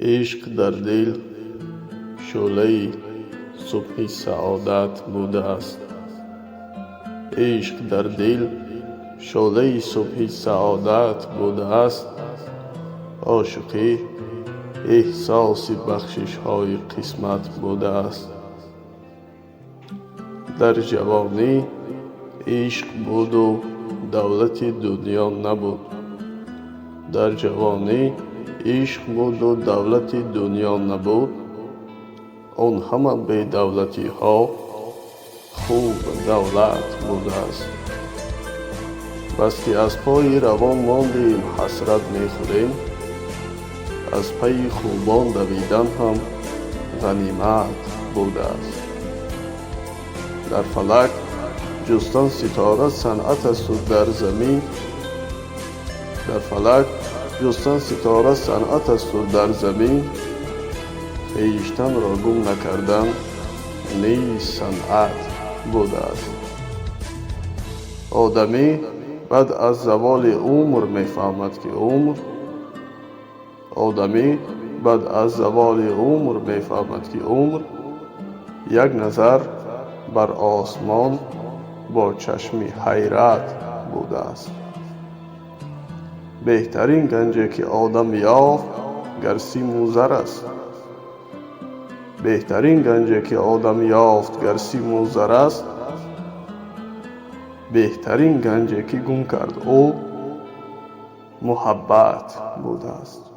عشق در دل شعله صبح سعادت بوده است. عشق در دل شعله صبح سعادت بوده است. عاشقی احساس بخشش های قسمت بوده است. در جوانی عشق بود و دولت دنیا نبود. در جوانی عشق بود و دولت دنیا نبود. آن همه بی دولتی ها خوب دولت بوده است. بس که از پای روان ماندیم حسرت می خوریم، از پی خوبان دویدن هم غنیمت بوده است. در فلک جستن ستاره صنعت است و در زمین، در فلک جستن ستاره صنعت است و در زمین خویشتن را گم نکردن نیز صنعت بوده است. آدمی بعد از زوال عمر میفهمد که آدمی بعد از زوال عمر میفهمد که عمر یک نظر بر آسمان با چشم حیرت بوده است. بهترین گنجی که آدم یافت گر سیم و زر است. بهترین گنجی که آدم یافت گر سیم و زر است. بهترین گنجی که گم کرد او محبت بوده است.